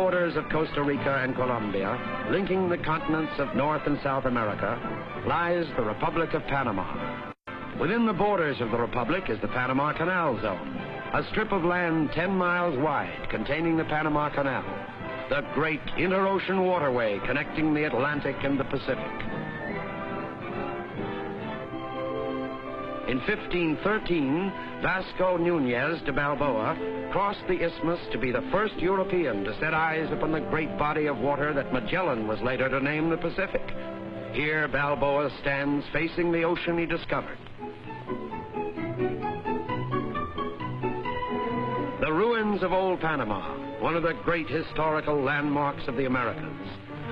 borders of Costa Rica and Colombia, linking the continents of North and South America, lies the Republic of Panama. Within the borders of the Republic is the Panama Canal Zone, a strip of land 10 miles wide containing the Panama Canal, the great inter-ocean waterway connecting the Atlantic and the Pacific. In 1513, Vasco Núñez de Balboa crossed the isthmus to be the first European to set eyes upon the great body of water that Magellan was later to name the Pacific. Here, Balboa stands facing the ocean he discovered. The ruins of Old Panama, one of the great historical landmarks of the Americas.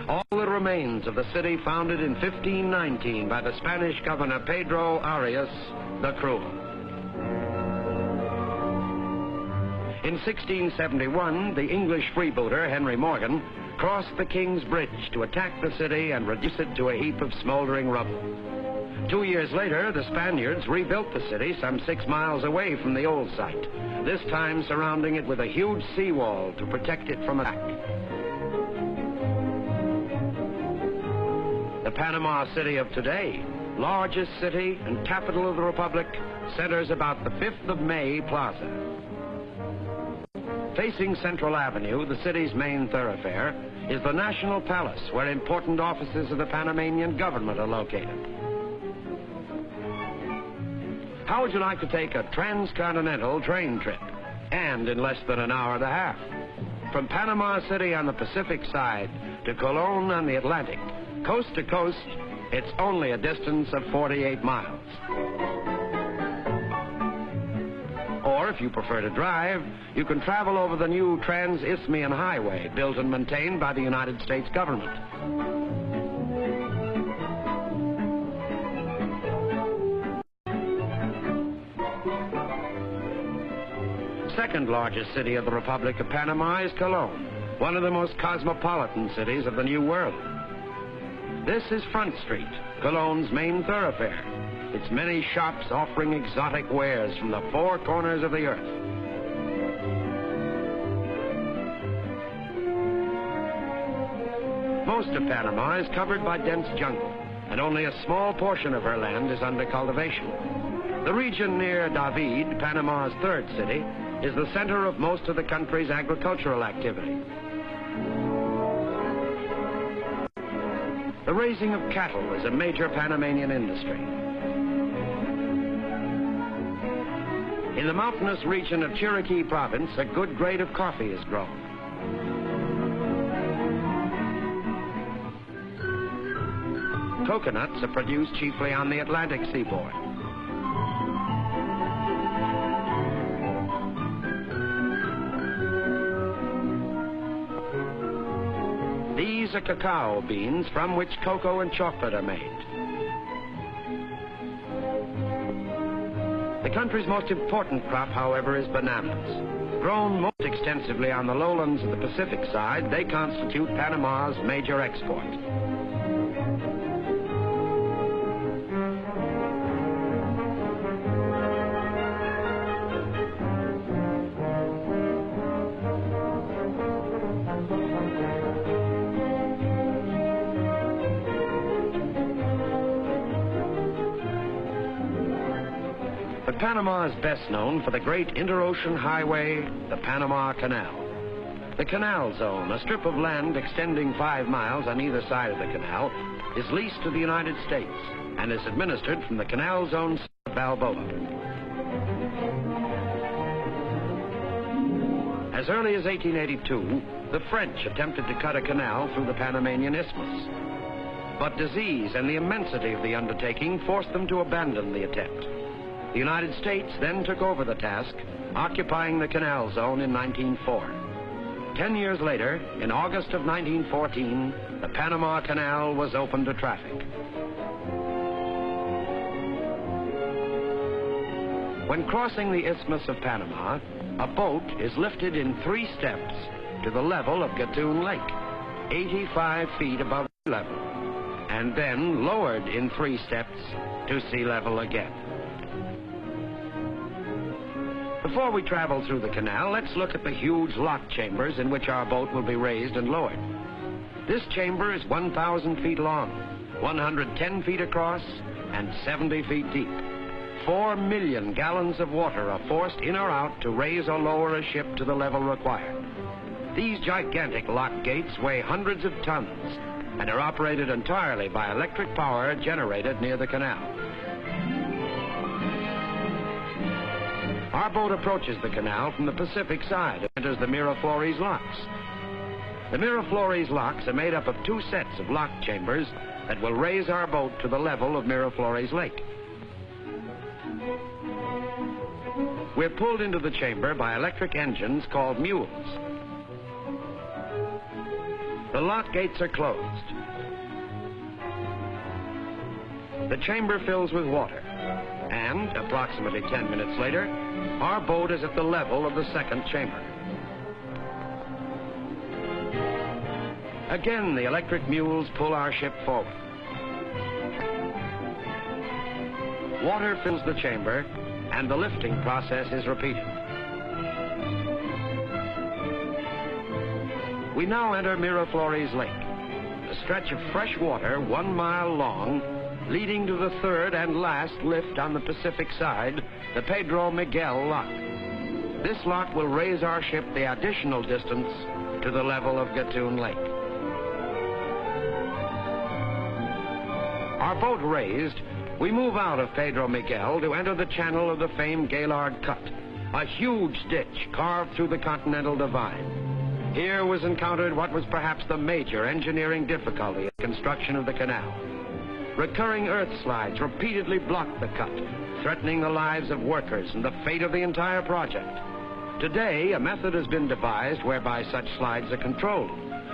All that remains of the city founded in 1519 by the Spanish governor Pedro Arias the Cruel. In 1671, the English freebooter Henry Morgan crossed the King's Bridge to attack the city and reduce it to a heap of smoldering rubble. 2 years later, the Spaniards rebuilt the city some 6 miles away from the old site, this time surrounding it with a huge seawall to protect it from attack. The Panama City of today, largest city and capital of the Republic, centers about the 5th of May Plaza. Facing Central Avenue, the city's main thoroughfare, is the National Palace, where important offices of the Panamanian government are located. How would you like to take a transcontinental train trip, and in less than an hour and a half? From Panama City on the Pacific side to Colón on the Atlantic, coast to coast, it's only a distance of 48 miles. Or if you prefer to drive, you can travel over the new Trans-Isthmian Highway built and maintained by the United States government. Second largest city of the Republic of Panama is Colón, one of the most cosmopolitan cities of the New World. This is Front Street, Colón's main thoroughfare, its many shops offering exotic wares from the 4 corners of the earth. Most of Panama is covered by dense jungle, and only a small portion of her land is under cultivation. The region near David, Panama's third city, is the center of most of the country's agricultural activity. The raising of cattle is a major Panamanian industry. In the mountainous region of Chiriquí province, a good grade of coffee is grown. Coconuts are produced chiefly on the Atlantic seaboard. These are cacao beans from which cocoa and chocolate are made. The country's most important crop, however, is bananas. Grown most extensively on the lowlands of the Pacific side, they constitute Panama's major export. But Panama is best known for the great inter-ocean highway, the Panama Canal. The Canal Zone, a strip of land extending 5 miles on either side of the canal, is leased to the United States and is administered from the Canal Zone of Balboa. As early as 1882, the French attempted to cut a canal through the Panamanian Isthmus. But disease and the immensity of the undertaking forced them to abandon the attempt. The United States then took over the task, occupying the Canal Zone in 1904. 10 years later, in August of 1914, the Panama Canal was open to traffic. When crossing the Isthmus of Panama, a boat is lifted in 3 steps to the level of Gatun Lake, 85 feet above sea level, and then lowered in 3 steps to sea level again. Before we travel through the canal, let's look at the huge lock chambers in which our boat will be raised and lowered. This chamber is 1,000 feet long, 110 feet across, and 70 feet deep. 4 million gallons of water are forced in or out to raise or lower a ship to the level required. These gigantic lock gates weigh hundreds of tons and are operated entirely by electric power generated near the canal. Our boat approaches the canal from the Pacific side and enters the Miraflores locks. The Miraflores locks are made up of 2 sets of lock chambers that will raise our boat to the level of Miraflores Lake. We're pulled into the chamber by electric engines called mules. The lock gates are closed. The chamber fills with water, and approximately 10 minutes later, our boat is at the level of the second chamber. Again, the electric mules pull our ship forward. Water fills the chamber, and the lifting process is repeated. We now enter Miraflores Lake, a stretch of fresh water 1 mile long, leading to the third and last lift on the Pacific side, the Pedro Miguel Lock. This lock will raise our ship the additional distance to the level of Gatun Lake. Our boat raised, we move out of Pedro Miguel to enter the channel of the famed Gaylord Cut, a huge ditch carved through the Continental Divide. Here was encountered what was perhaps the major engineering difficulty in the construction of the canal. Recurring earth slides repeatedly blocked the cut, threatening the lives of workers and the fate of the entire project. Today, a method has been devised whereby such slides are controlled.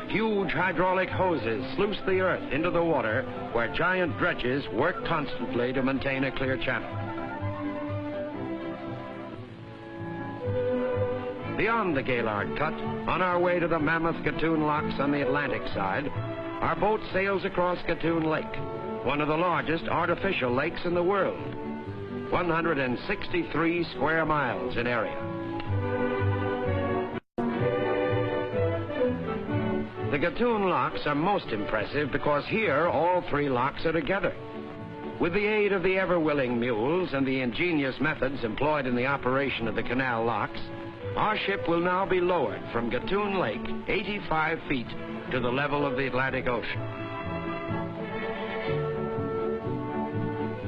Huge hydraulic hoses sluice the earth into the water, where giant dredges work constantly to maintain a clear channel. Beyond the Gaylord Cut, on our way to the Mammoth Gatun Locks on the Atlantic side, our boat sails across Gatun Lake, one of the largest artificial lakes in the world, 163 square miles in area. The Gatun locks are most impressive because here all 3 locks are together. With the aid of the ever-willing mules and the ingenious methods employed in the operation of the canal locks, our ship will now be lowered from Gatun Lake 85 feet to the level of the Atlantic Ocean.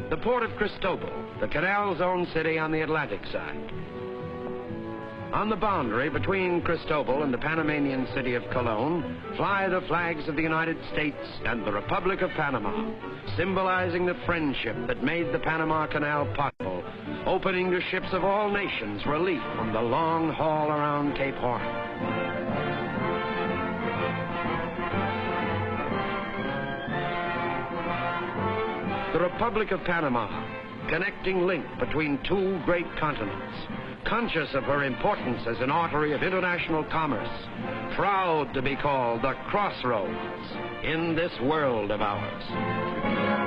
The port of Cristobal, the canal's own city on the Atlantic side. On the boundary between Cristobal and the Panamanian city of Colon fly the flags of the United States and the Republic of Panama, symbolizing the friendship that made the Panama Canal possible, opening to ships of all nations relief from the long haul around Cape Horn. The Republic of Panama, connecting link between 2 great continents, conscious of her importance as an artery of international commerce, proud to be called the crossroads in this world of ours.